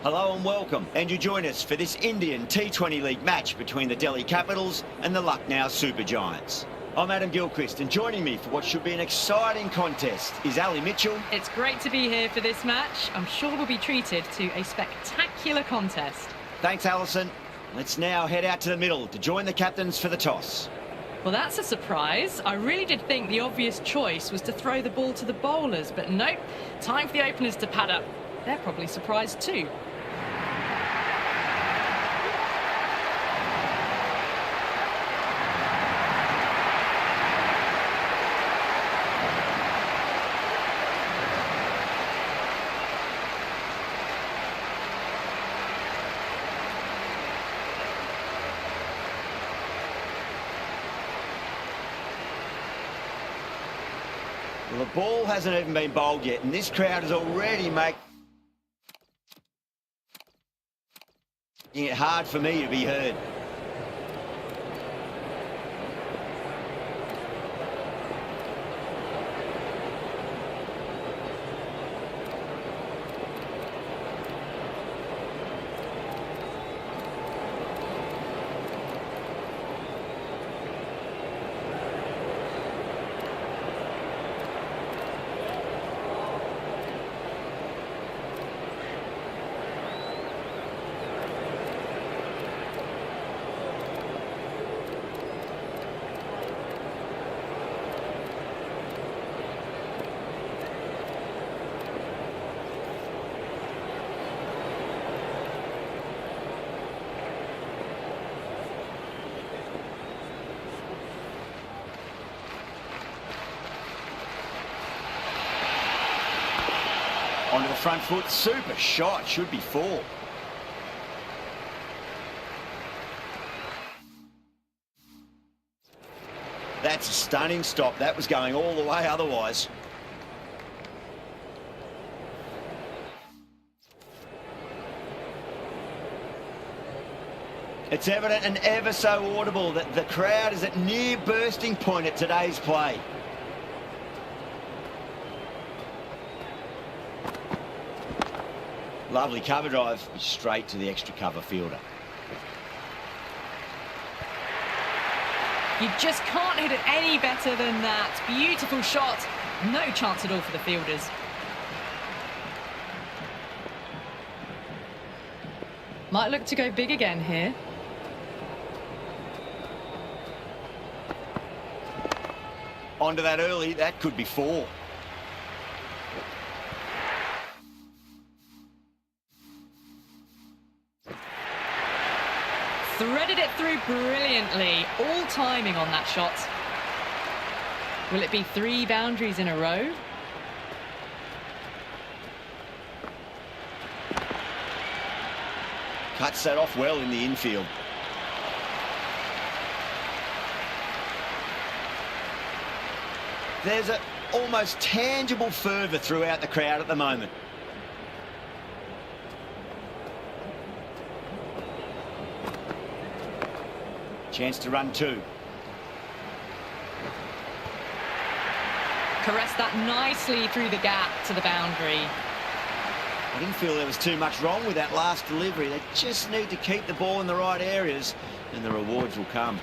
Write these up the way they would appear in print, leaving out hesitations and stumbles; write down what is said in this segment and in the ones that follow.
Hello and welcome, and you join us for this Indian T20 League match between the Delhi Capitals and the Lucknow Super Giants. I'm Adam Gilchrist, and joining me for what should be an exciting contest is Ali Mitchell. It's great to be here for this match. I'm sure we'll be treated to a spectacular contest. Thanks, Alison. Let's now head out to the middle to join the captains for the toss. Well, that's a surprise. I really did think the obvious choice was to throw the ball to the bowlers, but nope. Time for the openers to pad up. They're probably surprised too. Well, the ball hasn't even been bowled yet, and this crowd is already making it hard for me to be heard. Onto the front foot, super shot, should be 4. That's a stunning stop. That was going all the way otherwise. It's evident and ever so audible that the crowd is at near bursting point at today's play. Lovely cover drive, straight to the extra cover fielder. You just can't hit it any better than that. Beautiful shot. No chance at all for the fielders. Might look to go big again here. Onto that early, that could be 4. Threaded it through brilliantly. All timing on that shot. Will it be 3 boundaries in a row? Cuts that off well in the infield. There's an almost tangible fervour throughout the crowd at the moment. Chance to run 2. Caressed that nicely through the gap to the boundary. I didn't feel there was too much wrong with that last delivery. They just need to keep the ball in the right areas and the rewards will come.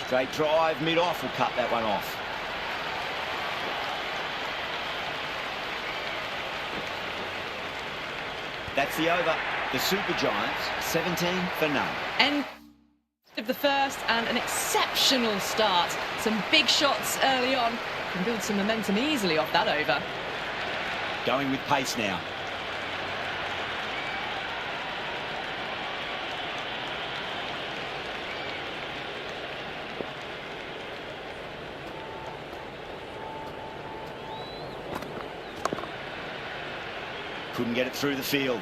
Straight drive, mid-off will cut that one off. That's the over. The Super Giants, 17 for none. End of the first, and an exceptional start. Some big shots early on. Can build some momentum easily off that over. Going with pace now. Couldn't get it through the field.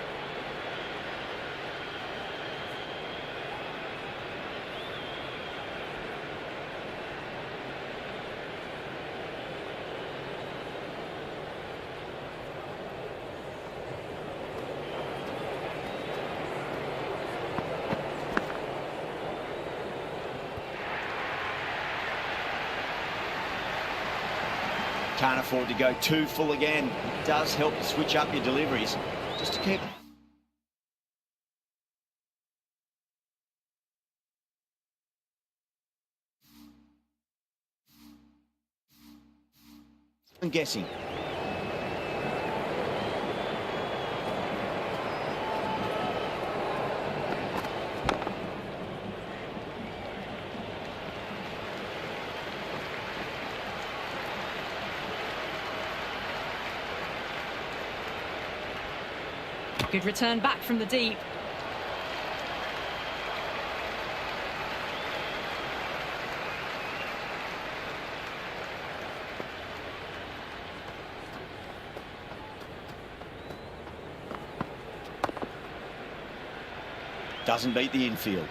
Can't afford to go too full again. It does help to switch up your deliveries just to keep I'm guessing. Good return back from the deep. Doesn't beat the infield.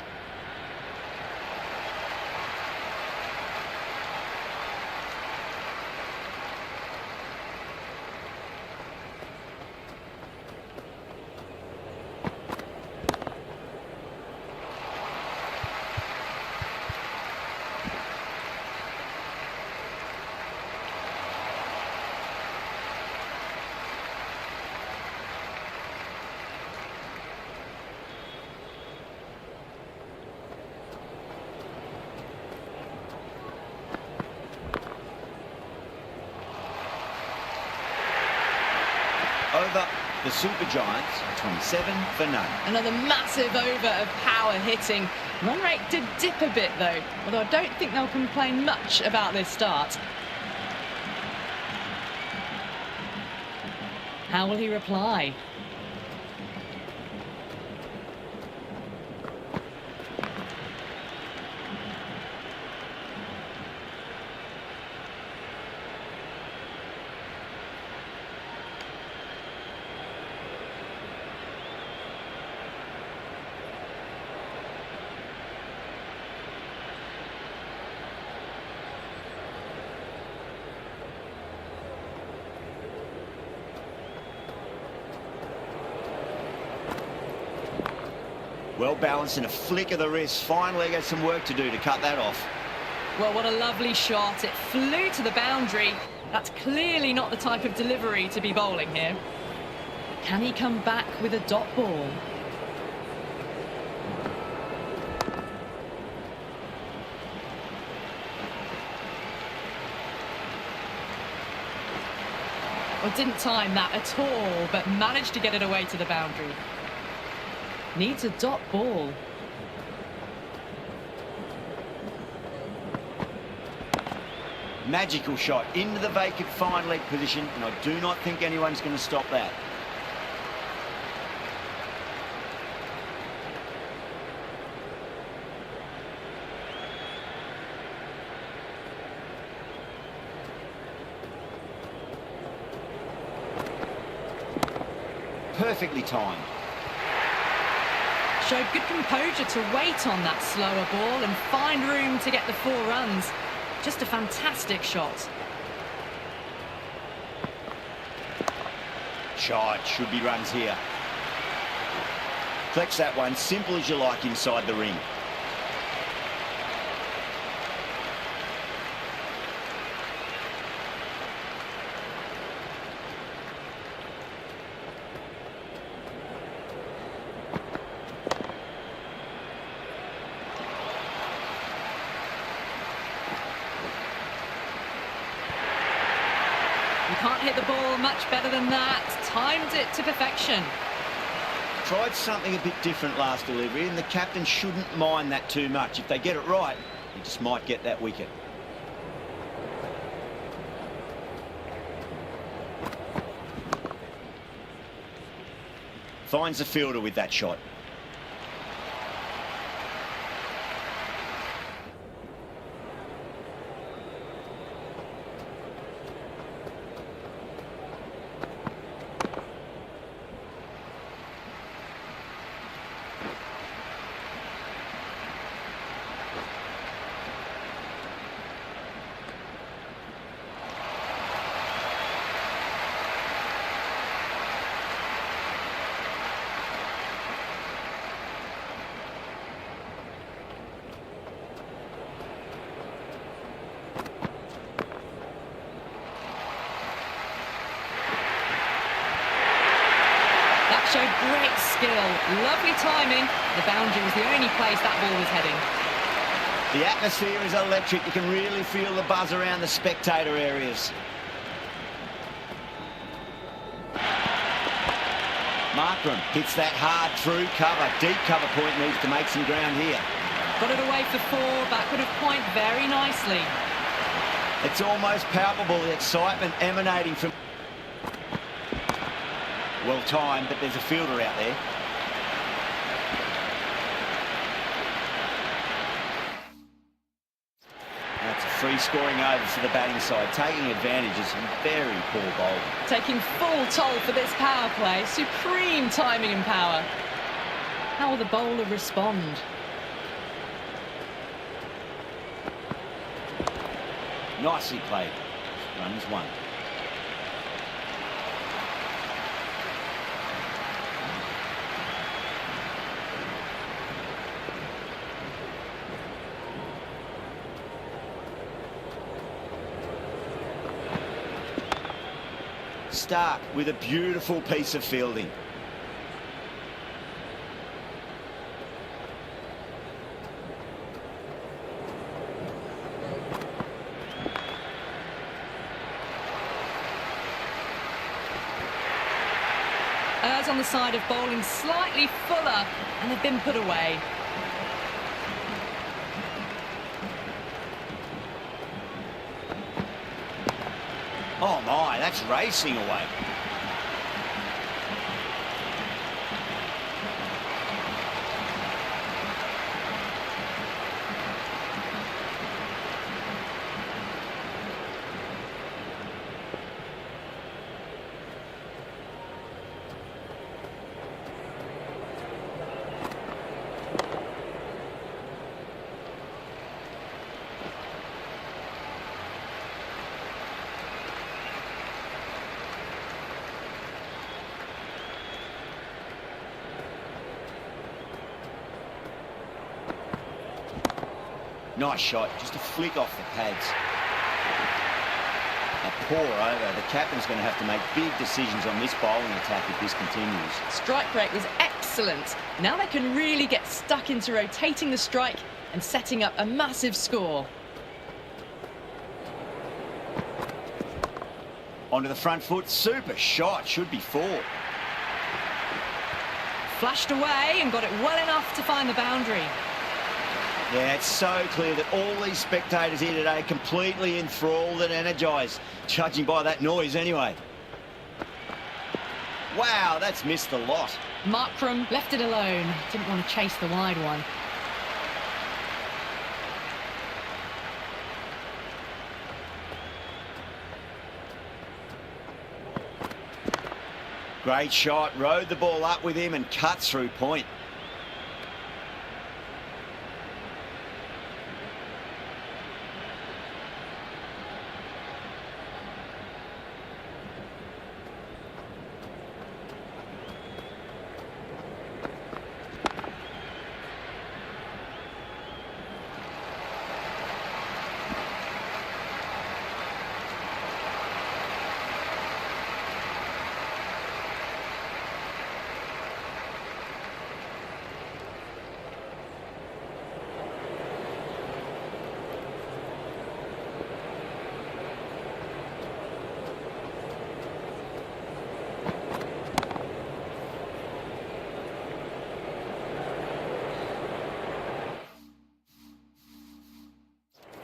Over the Super Giants, 27 for none. Another massive over of power hitting. Run rate did dip a bit though, although I don't think they'll complain much about this start. How will he reply? Well balanced and a flick of the wrist. Finally got some work to do to cut that off. Well, what a lovely shot. It flew to the boundary. That's clearly not the type of delivery to be bowling here. Can he come back with a dot ball? Well, didn't time that at all, but managed to get it away to the boundary. Needs a dot ball. Magical shot into the vacant fine leg position, and I do not think anyone's going to stop that. Perfectly timed. Showed good composure to wait on that slower ball and find room to get the 4 runs. Just a fantastic shot. Shot, should be runs here. Flex that one, simple as you like inside the ring. You can't hit the ball much better than that. Timed it to perfection. Tried something a bit different last delivery, and the captain shouldn't mind that too much. If they get it right, he just might get that wicket. Finds the fielder with that shot. Showed great skill, lovely timing. The boundary was the only place that ball was heading. The atmosphere is electric. You can really feel the buzz around the spectator areas. Markram hits that hard through cover. Deep cover point needs to make some ground here. Got it away for 4, backward of point very nicely. It's almost palpable, the excitement emanating from... Well timed, but there's a fielder out there. That's a free scoring over for the batting side, taking advantage of some very poor bowling. Taking full toll for this power play. Supreme timing and power. How will the bowler respond? Nicely played. Runs 1. Stark with a beautiful piece of fielding. Errs on the side of bowling slightly fuller, and they've been put away. Oh my, that's racing away. Nice shot, just a flick off the pads. A pour over. The captain's going to have to make big decisions on this bowling attack if this continues. Strike rate was excellent. Now they can really get stuck into rotating the strike and setting up a massive score. Onto the front foot, super shot, should be 4. Flashed away and got it well enough to find the boundary. Yeah, it's so clear that all these spectators here today are completely enthralled and energised, judging by that noise anyway. Wow, that's missed the lot. Markram left it alone. Didn't want to chase the wide one. Great shot, rode the ball up with him and cuts through point.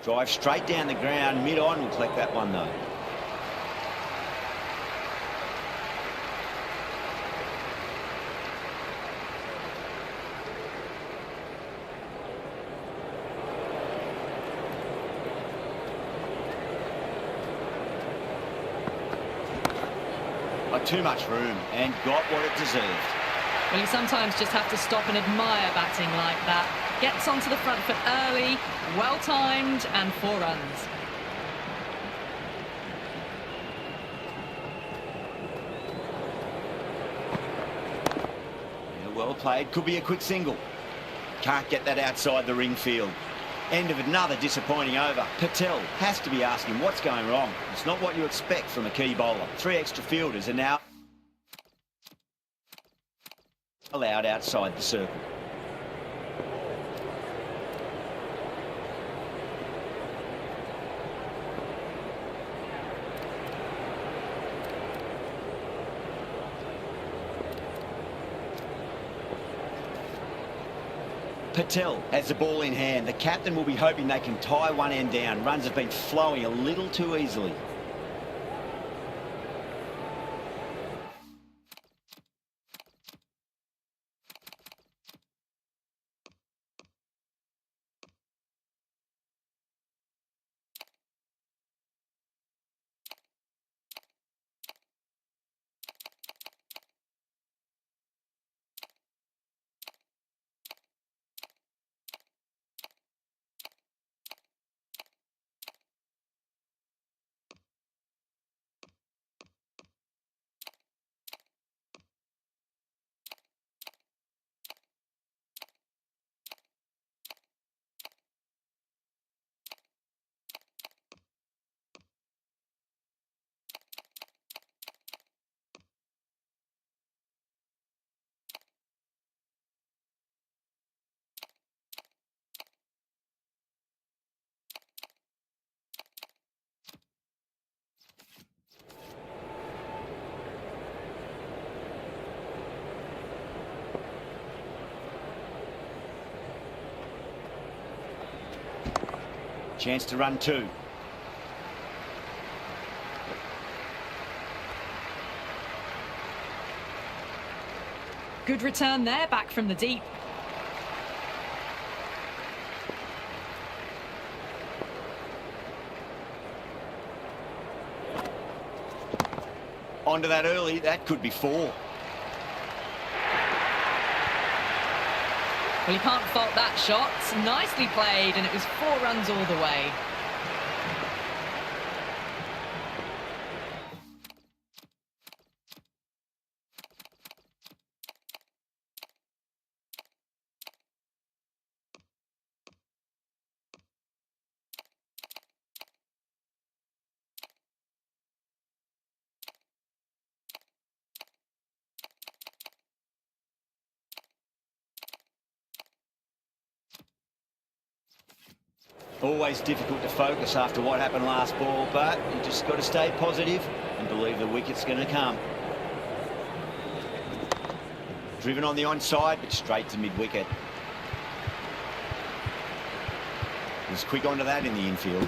Drive straight down the ground, mid-on will collect that one though. Got too much room and got what it deserved. Well, you sometimes just have to stop and admire batting like that. Gets onto the front foot early, well timed, and 4 runs. Yeah, well played, could be a quick single. Can't get that outside the ring field. End of another disappointing over. Patel has to be asking what's going wrong. It's not what you expect from a key bowler. 3 extra fielders are now allowed outside the circle. Patel has the ball in hand. The captain will be hoping they can tie one end down. Runs have been flowing a little too easily. Chance to run two. Good return there, back from the deep. Onto that early, that could be four. Well, you can't fault that shot. Nicely played, and it was 4 runs all the way. Always difficult to focus after what happened last ball, but you just got to stay positive and believe the wicket's going to come. Driven on the onside, but straight to mid-wicket. Was quick onto that in the infield.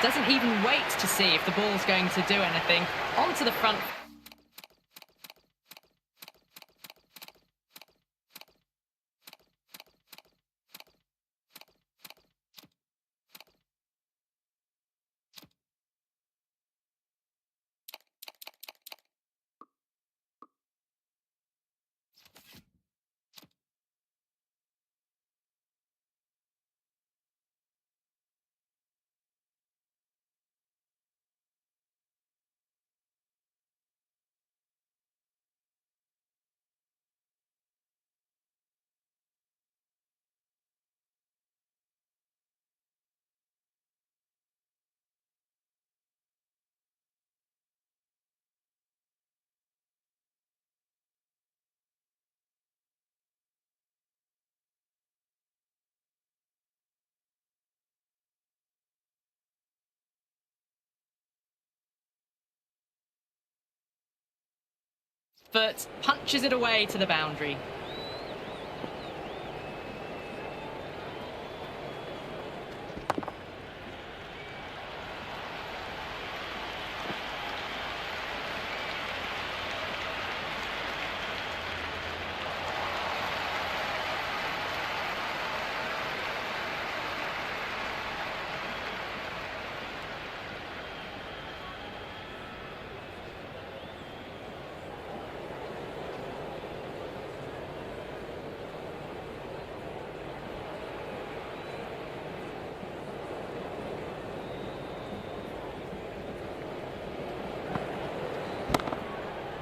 Doesn't even wait to see if the ball's going to do anything. Onto the front. But punches it away to the boundary.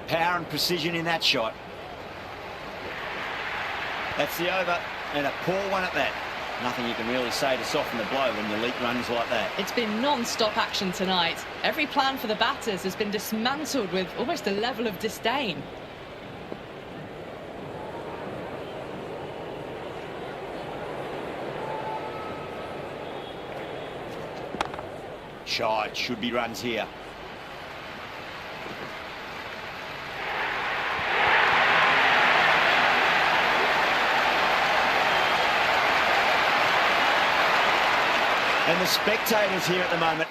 Power and precision in that shot. That's the over, and a poor one at that. Nothing you can really say to soften the blow when your leak runs like that. It's been non-stop action tonight. Every plan for the batters has been dismantled with almost a level of disdain. Shy, should be runs here. And the spectators here at the moment.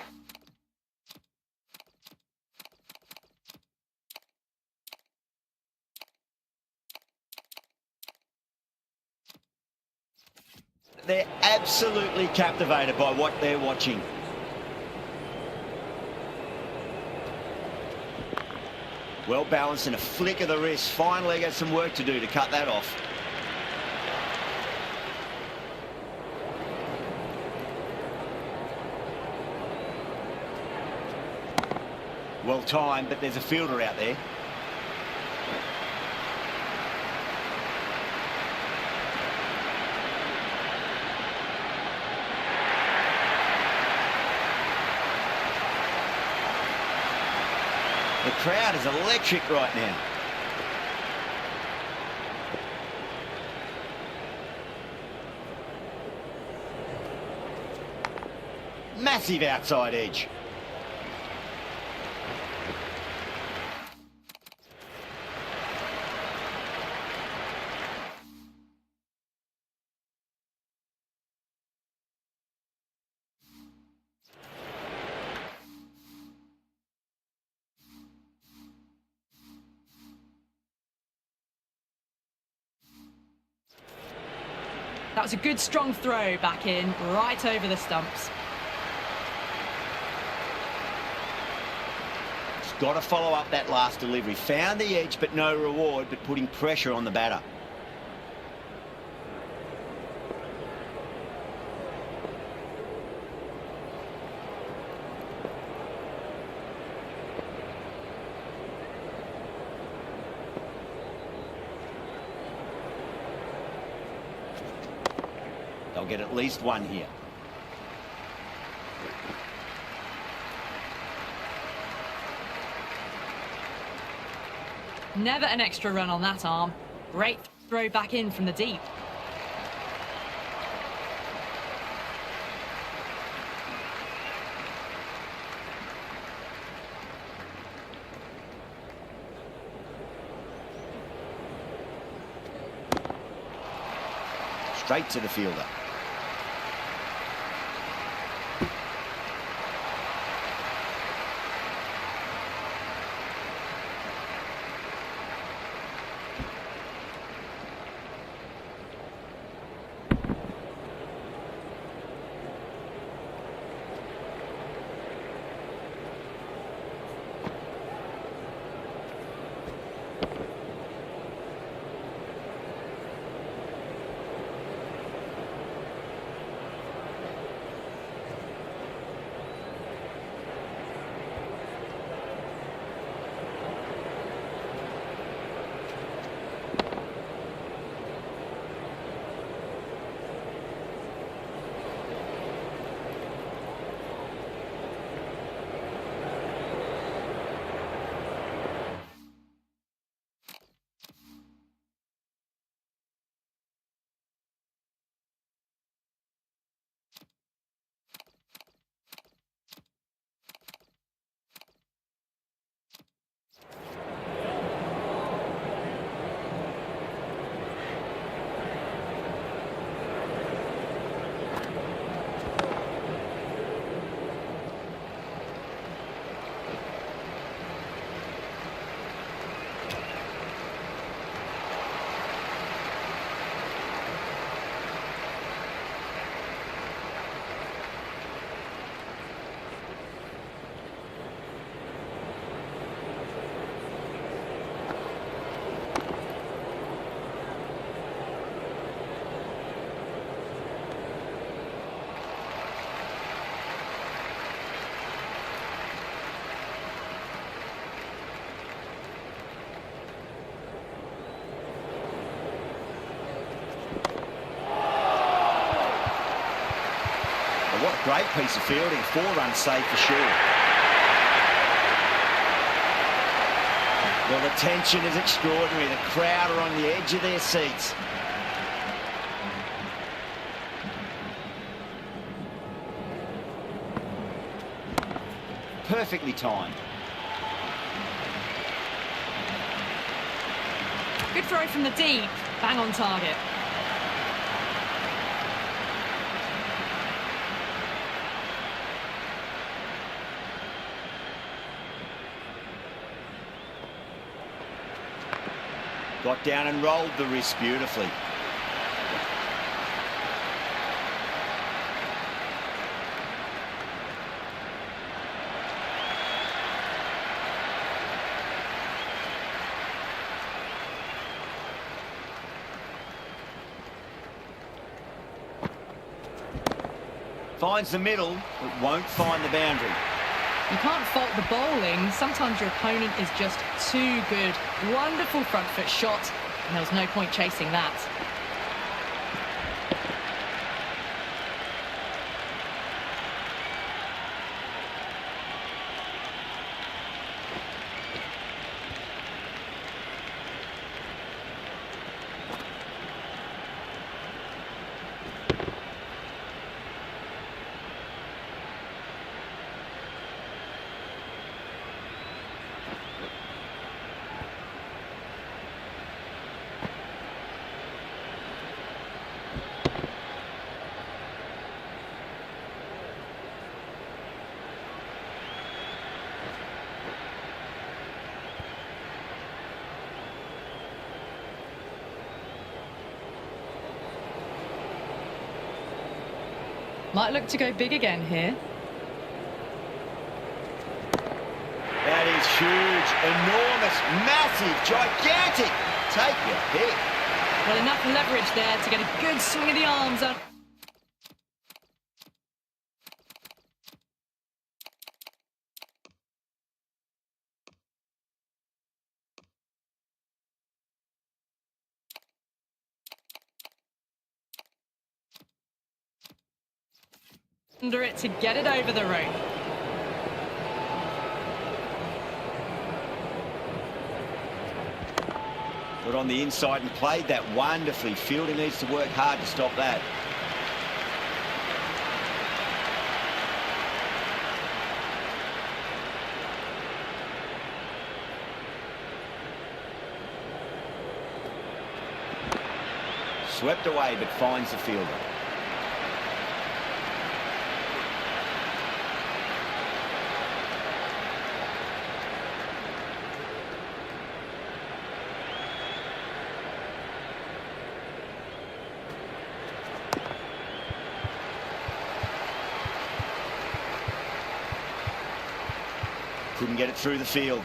They're absolutely captivated by what they're watching. Well balanced and a flick of the wrist. Finally got some work to do to cut that off. Well timed, but there's a fielder out there. The crowd is electric right now. Massive outside edge. That was a good strong throw back in, right over the stumps. Just got to follow up that last delivery. Found the edge, but no reward, but putting pressure on the batter. They'll get at least one here. Never an extra run on that arm. Great throw back in from the deep. Straight to the fielder. Great piece of fielding, 4 runs saved for sure. Well, the tension is extraordinary. The crowd are on the edge of their seats. Perfectly timed. Good throw from the deep. Bang on target. Got down and rolled the wrist beautifully. Finds the middle, but won't find the boundary. You can't fault the bowling. Sometimes your opponent is just too good. Wonderful front foot shot, and there was no point chasing that. Might look to go big again here. That is huge, enormous, massive, gigantic. Take your pick. Well, enough leverage there to get a good swing of the arms up. Under it to get it over the rope. Got on the inside and played that wonderfully. Fielder needs to work hard to stop that. Swept away, but finds the fielder. Couldn't get it through the field.